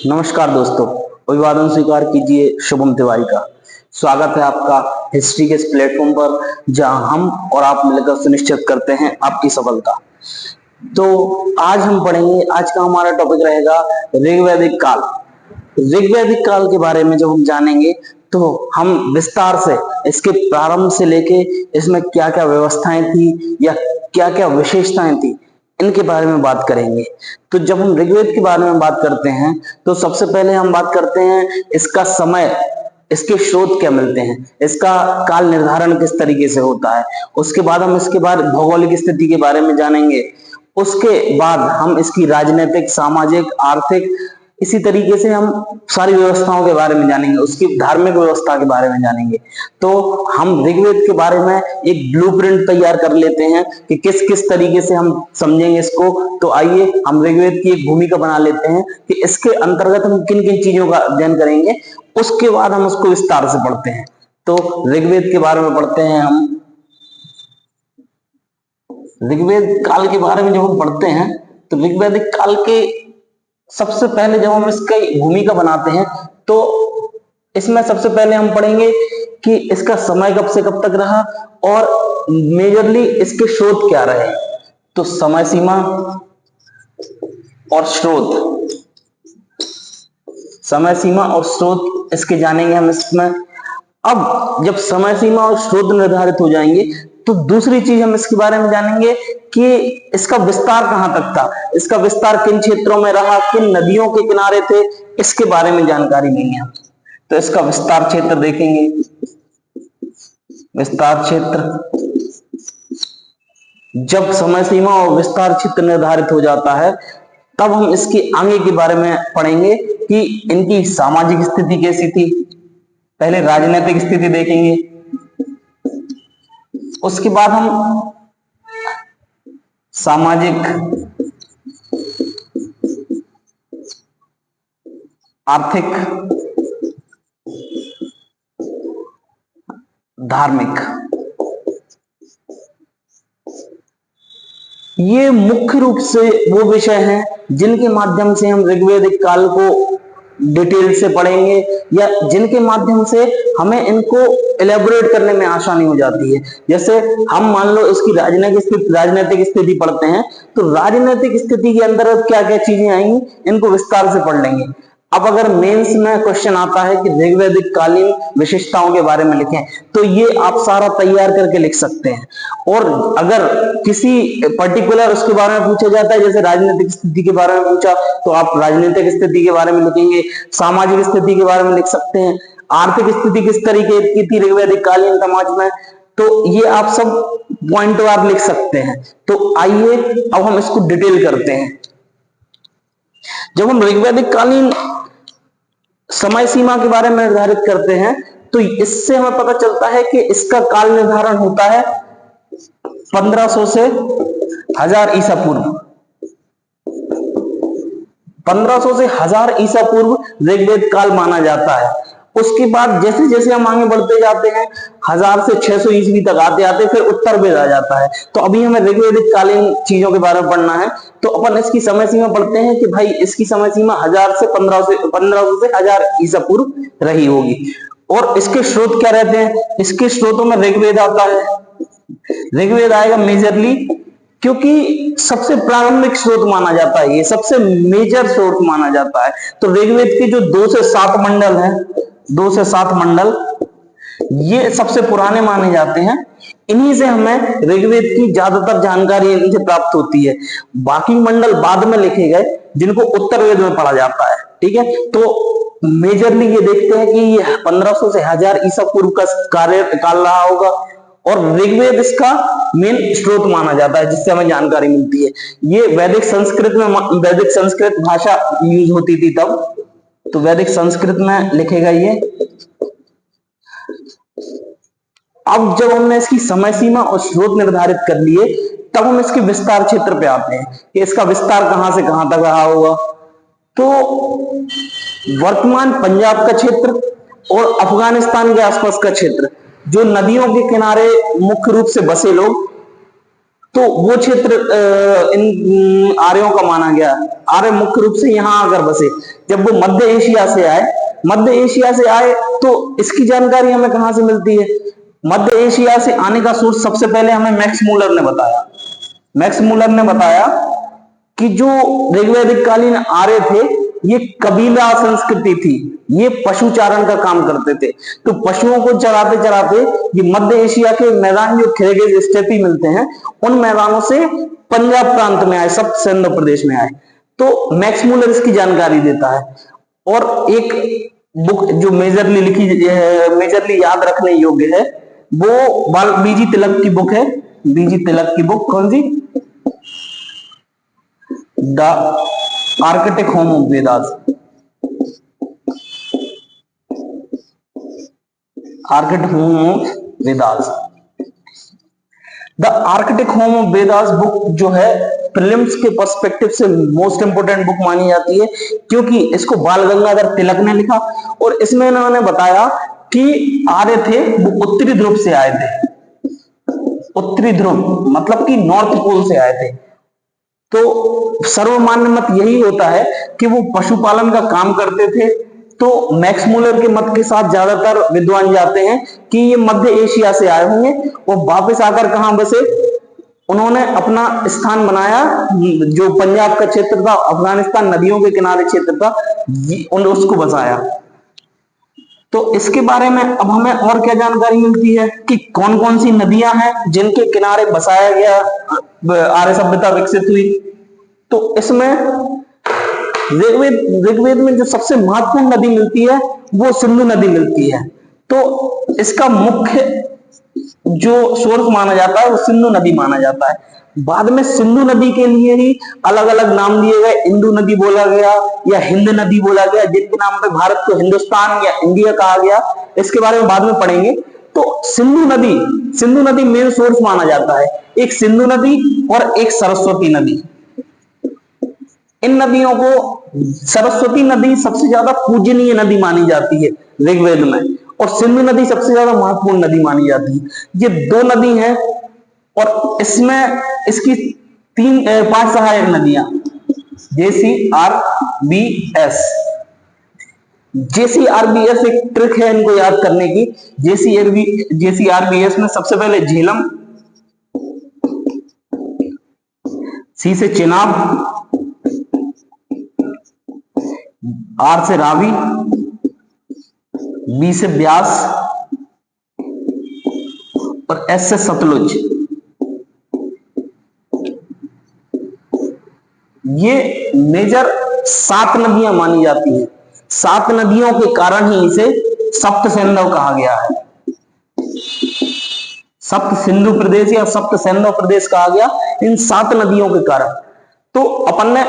नमस्कार दोस्तों, अभिवादन स्वीकार कीजिए। शुभम तिवारी का स्वागत है आपका हिस्ट्री के इस प्लेटफॉर्म पर, जहां हम और आप मिलकर सुनिश्चित करते हैं आपकी सफलता। तो आज हम पढ़ेंगे, आज का हमारा टॉपिक रहेगा ऋग्वैदिक काल। ऋग्वैदिक काल के बारे में जब हम जानेंगे तो हम विस्तार से इसके प्रारंभ से लेके इसमें क्या क्या व्यवस्थाएं थी या क्या क्या विशेषताएं थी, इनके बारे में बात करेंगे। तो जब हम ऋग्वेद के बारे में बात करते हैं तो सबसे पहले हम बात करते हैं इसका समय, इसके स्रोत क्या मिलते हैं, इसका काल निर्धारण किस तरीके से होता है। उसके बाद हम इसके बाद भौगोलिक स्थिति के बारे में जानेंगे। उसके बाद हम इसकी राजनीतिक, सामाजिक, आर्थिक, इसी तरीके से हम सारी व्यवस्थाओं के बारे में जानेंगे, उसकी धार्मिक व्यवस्था के बारे में जानेंगे। तो हम ऋग्वेद के बारे में एक ब्लूप्रिंट तैयार कर लेते हैं कि किस किस तरीके से हम समझेंगे इसको। तो आइए हम ऋग्वेद की एक भूमिका बना लेते हैं कि इसके अंतर्गत हम किन किन चीजों का अध्ययन करेंगे, उसके बाद हम उसको विस्तार से पढ़ते हैं। तो ऋग्वेद के बारे में पढ़ते हैं हम। ऋग्वेद काल के बारे में जब हम पढ़ते हैं तो ऋग्वैदिक काल के सबसे पहले जब हम इसकी भूमिका बनाते हैं तो इसमें सबसे पहले हम पढ़ेंगे कि इसका समय कब से कब तक रहा और मेजरली इसके स्रोत क्या रहे। तो समय सीमा और स्रोत, समय सीमा और स्रोत इसके जानेंगे हम इसमें। अब जब समय सीमा और स्रोत निर्धारित हो जाएंगे तो दूसरी चीज हम इसके बारे में जानेंगे कि इसका विस्तार कहां तक था, इसका विस्तार किन क्षेत्रों में रहा, किन नदियों के किनारे थे, इसके बारे में जानकारी लेंगे हम। तो इसका विस्तार क्षेत्र देखेंगे। विस्तार क्षेत्र, जब समय सीमा और विस्तार क्षेत्र निर्धारित हो जाता है तब हम इसके आगे के बारे में पढ़ेंगे कि इनकी सामाजिक स्थिति कैसी थी। पहले राजनीतिक स्थिति देखेंगे, उसके बाद हम सामाजिक, आर्थिक, धार्मिक, ये मुख्य रूप से वो विषय हैं जिनके माध्यम से हम ऋग्वैदिक काल को डिटेल से पढ़ेंगे या जिनके माध्यम से हमें इनको एलेबोरेट करने में आसानी हो जाती है। जैसे हम मान लो इसकी राजनीतिक स्थिति पढ़ते हैं तो राजनीतिक स्थिति के अंदर क्या क्या चीजें आएंगी, इनको विस्तार से पढ़ लेंगे। अब अगर मेंस में क्वेश्चन आता है कि ऋग्वैदिक कालीन विशेषताओं के बारे में लिखें, तो ये आप सारा तैयार करके लिख सकते हैं। और अगर किसी पर्टिकुलर उसके बारे में पूछा जाता है, जैसे राजनीतिक स्थिति के बारे में पूछा, तो आप राजनीतिक स्थिति के बारे में लिखेंगे, सामाजिक स्थिति के बारे में लिख सकते हैं, आर्थिक स्थिति किस तरीके की थी ऋग्वैदिक कालीन समाज में, तो ये आप सब पॉइंट वार लिख सकते हैं। तो आइए अब हम इसको डिटेल करते हैं। जब हम ऋग्वैदिक कालीन समय सीमा के बारे में निर्धारित करते हैं तो इससे हमें पता चलता है कि इसका काल निर्धारण होता है 1500 से 1000 ईसा पूर्व। 1500 से 1000 ईसा पूर्व ऋग्वेद काल माना जाता है। उसके बाद जैसे जैसे हम आगे बढ़ते जाते हैं 1000 से 600 ईस्वी तक आते आते फिर उत्तर वेद आ जाता है। तो अभी हमें ऋग्वैदिक कालीन चीजों के बारे में पढ़ना है। तो अपन इसकी समय सीमा पढ़ते हैं कि भाई इसकी समय सीमा 1000 से 1500 से 1000 ईसा पूर्व रही होगी। और इसके स्रोत क्या रहते हैं, इसके स्रोतों में ऋग्वेद आता है। ऋग्वेद आएगा मेजरली क्योंकि सबसे प्रारंभिक स्रोत माना जाता है, ये सबसे मेजर स्रोत माना जाता है। तो ऋग्वेद के जो 2 से 7 मंडल हैं, 2 से 7 मंडल ये सबसे पुराने माने जाते हैं। इन्हीं से हमें ऋग्वेद की ज्यादातर जानकारी इनसे प्राप्त होती है। बाकी मंडल बाद में लिखे गए जिनको उत्तर वेद में पढ़ा जाता है। ठीक है, तो मेजरली ये देखते हैं कि ये 1500 से 1000 ईसा पूर्व का कार्य काल रहा होगा और ऋग्वेद इसका मेन स्रोत माना जाता है जिससे हमें जानकारी मिलती है। ये वैदिक संस्कृत भाषा यूज होती थी तब, तो वैदिक संस्कृत में लिखेगा ये। अब जब हमने इसकी समय सीमा और स्रोत निर्धारित कर लिए तब हम इसके विस्तार क्षेत्र पे आते हैं कि इसका विस्तार कहां से कहां तक रहा होगा। तो वर्तमान पंजाब का क्षेत्र और अफगानिस्तान के आसपास का क्षेत्र, जो नदियों के किनारे मुख्य रूप से बसे लोग, तो वो क्षेत्र इन आर्यों का माना गया। आर्य मुख्य रूप से यहाँ आकर बसे। जब वो मध्य एशिया से आए तो इसकी जानकारी हमें कहां से मिलती है? मध्य एशिया से आने का सोर्स सबसे पहले हमें मैक्स मूलर ने बताया। मैक्स मूलर ने बताया कि जो ऋग्वैदिक कालीन आर्य थे ये कबीला संस्कृति थी, ये पशुचारण का काम करते थे। तो पशुओं को चराते चराते ये मध्य एशिया के मैदान जो खिरगिज स्टेपी मिलते हैं उन मैदानों से पंजाब प्रांत में आए, सप्त सिंधु प्रदेश में आए। तो मैक्स मूलर इसकी जानकारी देता है। और एक बुक जो मेजरली याद रखने योग्य है वो बीजी तिलक की बुक है। बीजी तिलक की बुक कौन सी? The Arctic home of Vedas. Arctic home of Vedas. The Arctic home of Vedas book जो है प्रीलिम्स के पर्सपेक्टिव से मोस्ट इंपोर्टेंट बुक मानी जाती है, क्योंकि इसको बाल गंगाधर तिलक ने लिखा और इसमें इन्होंने बताया कि आर्य थे वो उत्तरी ध्रुव से आए थे। उत्तरी ध्रुव मतलब कि नॉर्थ पोल से आए थे। तो सर्वमान्य मत यही होता है कि वो पशुपालन का काम करते थे। तो मैक्स मूलर के मत के साथ ज्यादातर विद्वान जाते हैं कि ये मध्य एशिया से आए होंगे और वापस आकर कहां बसे? उन्होंने अपना स्थान बनाया जो पंजाब का क्षेत्र था, अफगानिस्तान नदियों के किनारे क्षेत्र था, उसको बसाया। तो इसके बारे में अब हमें और क्या जानकारी मिलती है कि कौन कौन सी नदियां हैं जिनके किनारे बसाया गया आर्य सभ्यता विकसित हुई। तो इसमें ऋग्वेद में जो सबसे महत्वपूर्ण नदी मिलती है वो सिंधु नदी मिलती है। तो इसका मुख्य जो सोर्स माना जाता है वो सिंधु नदी माना जाता है। बाद में सिंधु नदी के लिए ही अलग अलग नाम दिए गए। इंदु नदी बोला गया या हिंद नदी बोला गया, जिनके नाम पे भारत को हिंदुस्तान या इंडिया कहा गया। इसके बारे में बाद में पढ़ेंगे। तो सिंधु नदी मेन सोर्स माना जाता है। एक सिंधु नदी और एक सरस्वती नदी। इन नदियों को सरस्वती नदी सबसे ज्यादा पूजनीय नदी मानी जाती है ऋग्वेद में, और सिंधु नदी सबसे ज्यादा महत्वपूर्ण नदी मानी जाती है। ये दो नदी हैं और इसमें इसकी 5 सहायक नदियां JCRBS। JCRBS एक ट्रिक है इनको याद करने की। JCRBS में सबसे पहले झेलम, C से चिनाब, R से रावी, B से ब्यास और S से सतलुज। ये मेजर 7 नदियां मानी जाती हैं। 7 नदियों के कारण ही इसे सप्त सिंधु कहा गया है। सप्त सिंधु प्रदेश या सप्त सिंधु प्रदेश कहा गया इन 7 नदियों के कारण। तो अपन ने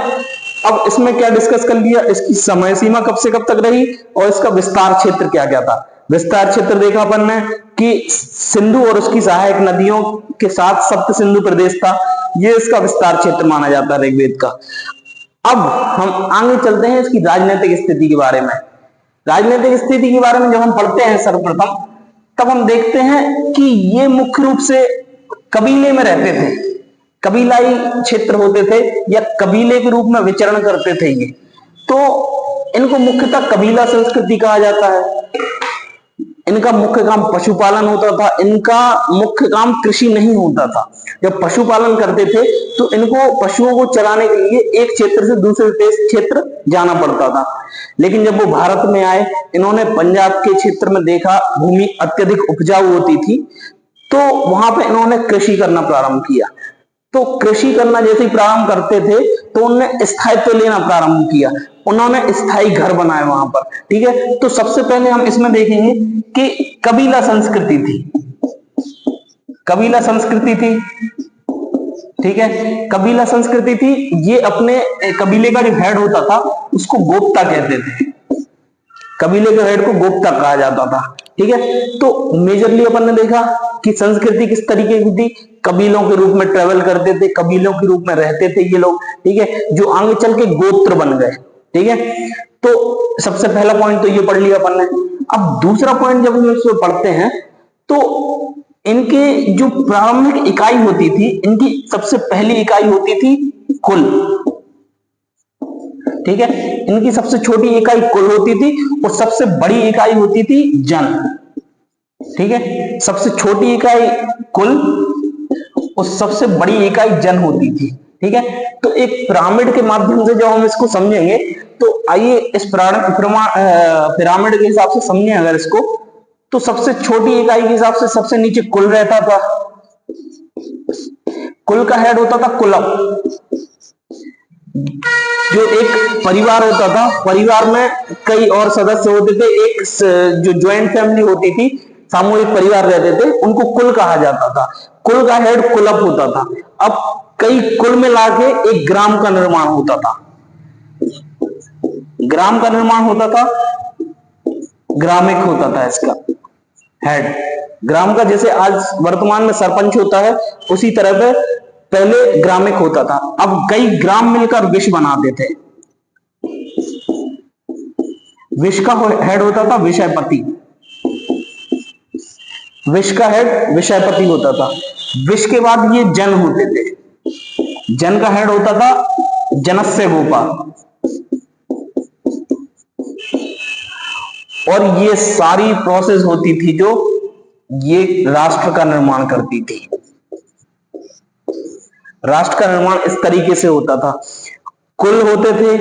अब इसमें क्या डिस्कस कर लिया? इसकी समय सीमा कब से कब तक रही और इसका विस्तार क्षेत्र क्या क्या था। विस्तार क्षेत्र देखा अपन ने कि सिंधु और उसकी सहायक नदियों के साथ सप्त सिंधु प्रदेश था। ये इसका विस्तार क्षेत्र माना जाता है ऋग्वेद का। अब हम आगे चलते हैं इसकी राजनीतिक स्थिति के बारे में। राजनीतिक स्थिति के बारे में जब हम पढ़ते हैं सर्वप्रथम, तब हम देखते हैं कि ये मुख्य रूप से कबीले में रहते थे, कबीलाई क्षेत्र होते थे या कबीले के रूप में विचरण करते थे ये। तो इनको मुख्यतः कबीला संस्कृति कहा जाता है। इनका मुख्य काम पशुपालन होता था। इनका मुख्य काम कृषि नहीं होता था। जब पशुपालन करते थे तो इनको पशुओं को चराने के लिए एक क्षेत्र से दूसरे क्षेत्र जाना पड़ता था। लेकिन जब वो भारत में आए, इन्होंने पंजाब के क्षेत्र में देखा भूमि अत्यधिक उपजाऊ होती थी, तो वहां पे इन्होंने कृषि करना प्रारंभ किया। तो कृषि करना जैसे ही प्रारंभ करते थे तो उन्होंने स्थायित्व लेना प्रारंभ किया। उन्होंने स्थायी घर बनाए वहां पर। ठीक है, तो सबसे पहले हम इसमें देखेंगे कि कबीला संस्कृति थी। कबीला संस्कृति थी, ठीक है, कबीला संस्कृति थी। ये अपने कबीले का जो हेड होता था उसको गोप्ता कहते थे। कबीले के हेड को गोप्ता कहा जाता था। ठीक है, तो मेजरली अपन ने देखा कि संस्कृति किस तरीके की थी। कबीलों के रूप में ट्रेवल करते थे, कबीलों के रूप में रहते थे ये लोग। ठीक है, जो आगे चल के गोत्र बन गए। ठीक है, तो सबसे पहला पॉइंट तो ये पढ़ लिया अपन ने। अब दूसरा पॉइंट जब हम इसमें पढ़ते हैं तो इनके जो प्रारंभिक इकाई होती थी, इनकी सबसे पहली इकाई होती थी कुल। ठीक है, इनकी सबसे छोटी इकाई कुल होती थी और सबसे बड़ी इकाई होती थी जन। ठीक है, सबसे छोटी इकाई कुल और सबसे बड़ी इकाई जन होती थी। ठीक है, तो एक पिरामिड के माध्यम से जब हम इसको समझेंगे, तो आइए इस पिरामिड के हिसाब से समझें अगर इसको, तो सबसे छोटी इकाई के हिसाब से सबसे नीचे कुल रहता था। कुल का हेड होता था कुलप। जो एक परिवार होता था, परिवार में कई और सदस्य होते थे, एक जो ज्वाइंट फैमिली होती थी, सामूहिक परिवार रहते थे, उनको कुल कहा जाता था। कुल का हेड कुलप होता था। अब कई कुल मिला के एक ग्राम का निर्माण होता था। ग्राम का निर्माण होता था, ग्रामिक होता था इसका हेड। ग्राम का जैसे आज वर्तमान में सरपंच होता है, उसी तरह पे पहले ग्रामिक होता था। अब कई ग्राम मिलकर विश बनाते थे। विश का हेड होता था विषयपति। विश का हेड विषयपति होता था। विश के बाद ये जन होते थे। जन का हेड होता था जनस्य गोपा। और ये सारी प्रोसेस होती थी जो ये राष्ट्र का निर्माण करती थी। राष्ट्र का निर्माण इस तरीके से होता था। कुल होते थे,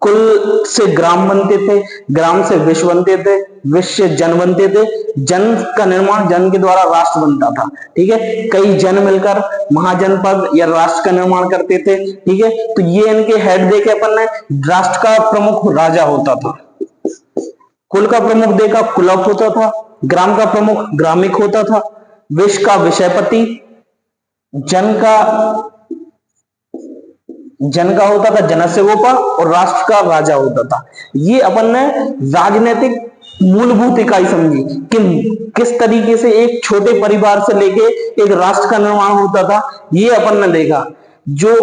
कुल से ग्राम बनते थे, ग्राम से विश्व बनते थे, विश्व से जन बनते थे, जन का निर्माण, जन के द्वारा राष्ट्र बनता था। ठीक है, कई जन मिलकर महाजनपद या राष्ट्र का निर्माण करते थे। ठीक है, तो ये इनके हेड देखे अपन ने। राष्ट्र का प्रमुख राजा होता था, कुल का प्रमुख देखा कुलप होता था, ग्राम का प्रमुख ग्रामिक होता था, विश्व का विषयपति, जन का होता था जनस्य गोपा और राष्ट्र का राजा होता था। ये अपन ने राजनीतिक मूलभूत इकाई समझी कि किस तरीके से एक छोटे परिवार से लेके एक राष्ट्र का निर्माण होता था। ये अपन ने देखा। जो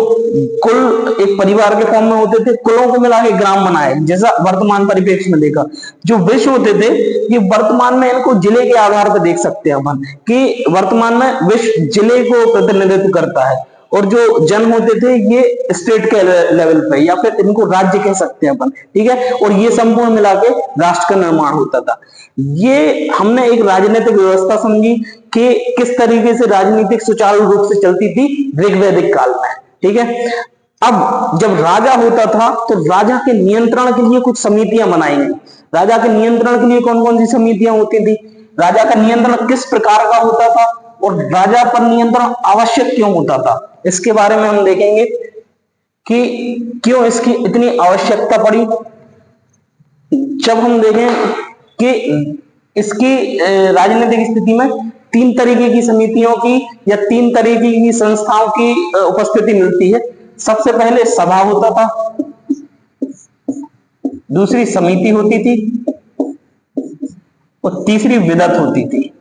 कुल एक परिवार के फॉर्म में होते थे, कुलों को मिला के ग्राम बनाए, जैसा वर्तमान परिप्रेक्ष्य में देखा। जो विश्व होते थे, ये वर्तमान में इनको जिले के आधार पर देख सकते हैं अपन कि वर्तमान में विश्व जिले को प्रतिनिधित्व करता है। और जो जन होते थे, ये स्टेट के लेवल पे या फिर इनको राज्य कह सकते हैं अपन। ठीक है, और ये संपूर्ण मिला के राष्ट्र का निर्माण होता था। ये हमने एक राजनीतिक व्यवस्था समझी कि किस तरीके से राजनीतिक सुचारू रूप से चलती थी ऋग्वैदिक काल में। ठीक है, अब जब राजा होता था तो राजा के नियंत्रण के लिए कुछ समितियां बनाई गई। राजा के नियंत्रण के लिए कौन कौन सी समितियां होती थी, राजा का नियंत्रण किस प्रकार का होता था और राजा पर नियंत्रण आवश्यक क्यों होता था, इसके बारे में हम देखेंगे कि क्यों इसकी इतनी आवश्यकता पड़ी। जब हम देखें कि इसकी राजनीतिक स्थिति में तीन तरीके की समितियों की या तीन तरीके की संस्थाओं की उपस्थिति मिलती है। सबसे पहले सभा होता था, दूसरी समिति होती थी और तीसरी विदत होती थी।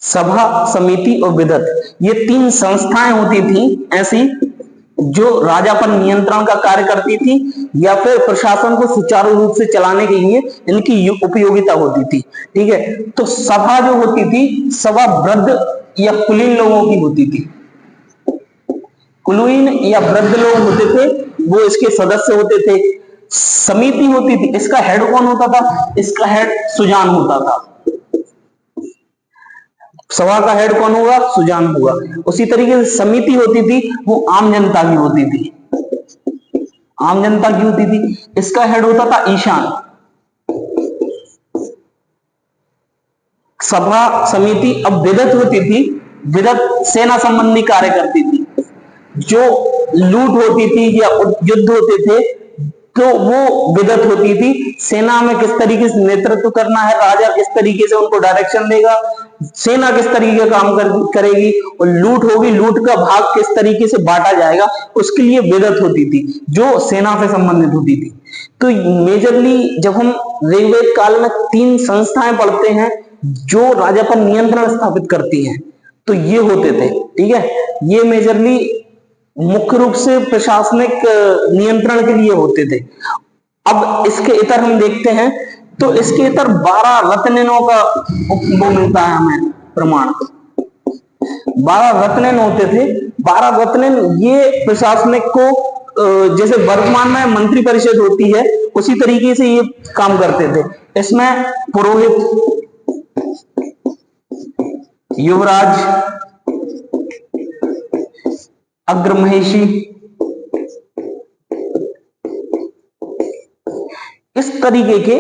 सभा, समिति और विदत, ये तीन संस्थाएं होती थी ऐसी जो राजा पर नियंत्रण का कार्य करती थी या फिर प्रशासन को सुचारू रूप से चलाने के लिए इनकी उपयोगिता होती थी। ठीक है, तो सभा जो होती थी, सभा वृद्ध या कुलीन लोगों की होती थी। कुलीन या वृद्ध लोग होते थे, वो इसके सदस्य होते थे। समिति होती थी, इसका हेड कौन होता था, इसका हेड सुजान होता था। सभा का हेड कौन होगा, सुजान होगा। उसी तरीके से समिति होती थी, वो आम जनता की होती थी, आम जनता की होती थी। इसका हेड होता था ईशान। सभा, समिति, अब विदत होती थी। विदत सेना संबंधी कार्य करती थी। जो लूट होती थी या युद्ध होते थे तो वो विदत होती थी। सेना में किस तरीके से नेतृत्व करना है, राजा किस तरीके से उनको डायरेक्शन देगा, सेना किस तरीके का काम करेगी और लूट होगी, लूट का भाग किस तरीके से बांटा जाएगा, उसके लिए विदत होती थी जो सेना से संबंधित होती थी। तो मेजरली जब हम ऋग्वेद काल में तीन संस्थाएं पढ़ते हैं जो राजा पर नियंत्रण स्थापित करती हैं, तो ये होते थे। ठीक है, ये मेजरली मुख्य रूप से प्रशासनिक नियंत्रण के लिए होते थे। अब इसके इतर हम देखते हैं तो इसके इतर 12 रत्नों का वो मिलता है हमें प्रमाण। 12 रत्न होते थे। 12 रत्न ये प्रशासनिक को जैसे वर्तमान में मंत्री परिषद होती है उसी तरीके से ये काम करते थे। इसमें पुरोहित, युवराज, अग्रमहिषी, इस तरीके के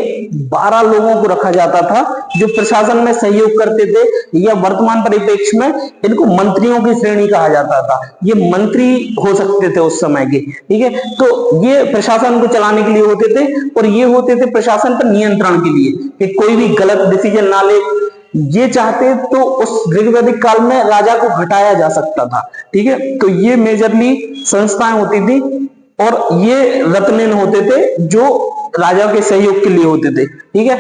12 लोगों को रखा जाता था जो प्रशासन में सहयोग करते थे, या वर्तमान परिप्रेक्ष्य में इनको मंत्रियों की श्रेणी कहा जाता था। ये मंत्री हो सकते थे उस समय के, ठीक है। तो ये प्रशासन को चलाने के लिए होते थे, और ये होते थे प्रशासन पर नियंत्रण के लिए कि कोई भी गलत डिसीजन ना ले। ये चाहते तो उस ऋग्वैदिक काल में राजा को घटाया जा सकता था, ठीक है। तो ये मेजरली संस्थाएं होती थी, और ये रत्न होते थे जो राजा के सहयोग के लिए होते थे, ठीक है।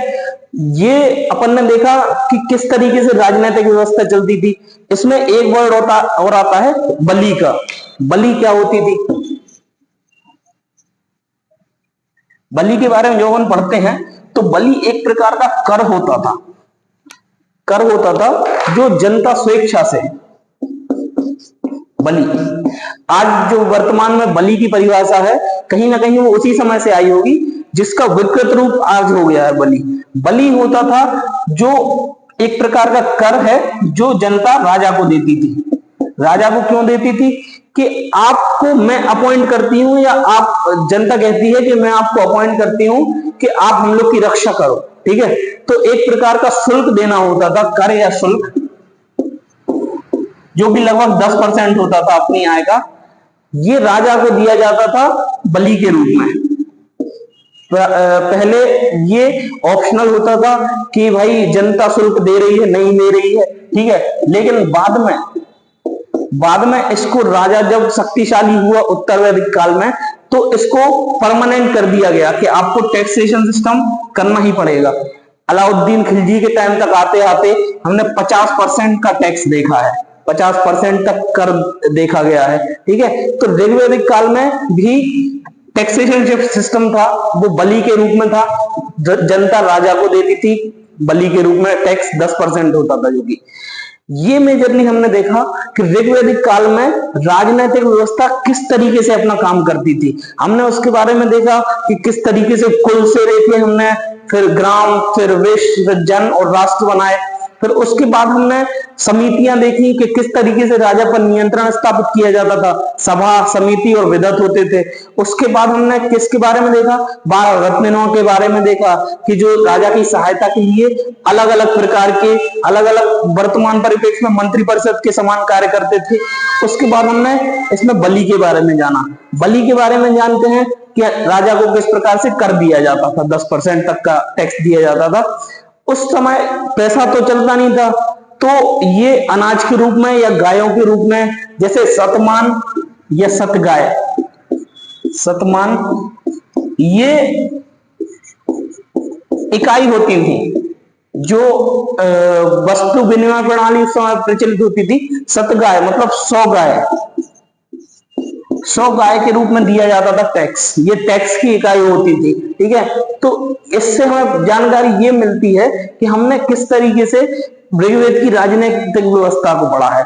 ये अपन ने देखा कि किस तरीके से राजनीतिक व्यवस्था चलती थी। इसमें एक वर्ड और आता है बलि का। बलि क्या होती थी? बलि के बारे में जो हम पढ़ते हैं तो बलि एक प्रकार का कर होता था। कर होता था जो जनता स्वेच्छा से, बलि। आज जो वर्तमान में बलि की परिभाषा है कहीं ना कहीं वो उसी समय से आई होगी जिसका विकृत रूप आज हो गया है बलि। बलि होता था जो एक प्रकार का कर है जो जनता राजा को देती थी। राजा को क्यों देती थी? कि आपको मैं अपॉइंट करती हूं, या आप, जनता कहती है कि मैं आपको अपॉइंट करती हूं कि आप हम लोग की रक्षा करो, ठीक है। तो एक प्रकार का शुल्क देना होता था, कर या शुल्क, जो कि लगभग 10% होता था अपनी आय का। ये राजा को दिया जाता था बलि के रूप में। पहले ये ऑप्शनल होता था कि भाई जनता शुल्क दे रही है, नहीं दे रही है, ठीक है। लेकिन बाद में इसको राजा जब शक्तिशाली हुआ उत्तर वैदिक काल में, तो इसको परमानेंट कर दिया गया कि आपको टैक्सेशन सिस्टम करना ही पड़ेगा। अलाउद्दीन खिलजी के टाइम तक आते आते हमने 50% का टैक्स देखा है, 50% तक कर देखा गया है, ठीक है। तो ऋग्वैदिक काल में भी टैक्सेशन जो सिस्टम था वो बलि के रूप में था। जनता राजा को देती थी बलि के रूप में, टैक्स 10% होता था। जो कि ये मेजरली हमने देखा कि ऋग्वैदिक काल में राजनीतिक व्यवस्था किस तरीके से अपना काम करती थी। हमने उसके बारे में देखा कि किस तरीके से कुल से लेके हमने फिर ग्राम, फिर विश्व, फिर जन और राष्ट्र बनाए। फिर उसके बाद हमने समितियां देखी कि किस तरीके से राजा पर नियंत्रण स्थापित किया जाता था। सभा, समिति और विदत होते थे। उसके बाद हमने किसके बारे में देखा? 12 रत्नों के बारे में देखा कि जो राजा की सहायता के लिए अलग अलग प्रकार के, अलग अलग वर्तमान परिप्रेक्ष्य में मंत्री परिषद के समान कार्य करते थे। उसके बाद हमने इसमें बलि के बारे में जाना। बलि के बारे में जानते हैं कि राजा को किस प्रकार से कर दिया जाता था, 10% तक का टैक्स दिया जाता था। उस समय पैसा तो चलता नहीं था, तो ये अनाज के रूप में या गायों के रूप में, जैसे शतमान या शतगाय, शतमान ये इकाई होती थी जो वस्तु विनिमय प्रणाली उस समय प्रचलित होती थी। शतगाय मतलब 100 गाय, 100 गाय के रूप में दिया जाता था टैक्स। ये टैक्स की इकाई होती थी, ठीक है। तो इससे हमें जानकारी ये मिलती है कि हमने किस तरीके से ऋग्वेद की राजनीतिक व्यवस्था को पढ़ा है।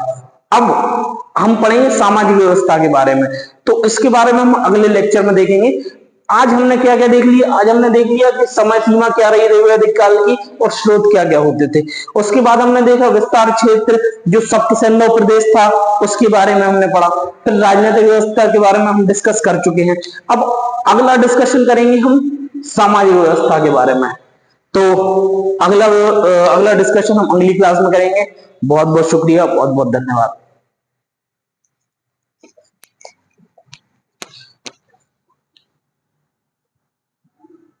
अब हम पढ़ेंगे सामाजिक व्यवस्था के बारे में, तो इसके बारे में हम अगले लेक्चर में देखेंगे। आज हमने क्या क्या देख लिया? आज हमने देख लिया कि समय सीमा क्या रही ऋग्वैदिक काल की और स्रोत क्या क्या होते थे। उसके बाद हमने देखा विस्तार क्षेत्र जो सप्तसैन्य प्रदेश था उसके बारे में हमने पढ़ा। फिर राजनीतिक व्यवस्था के बारे में हम डिस्कस कर चुके हैं। अब अगला डिस्कशन करेंगे हम सामाजिक व्यवस्था के बारे में। तो अगला डिस्कशन हम अगली क्लास में करेंगे। बहुत बहुत शुक्रिया, बहुत बहुत धन्यवाद।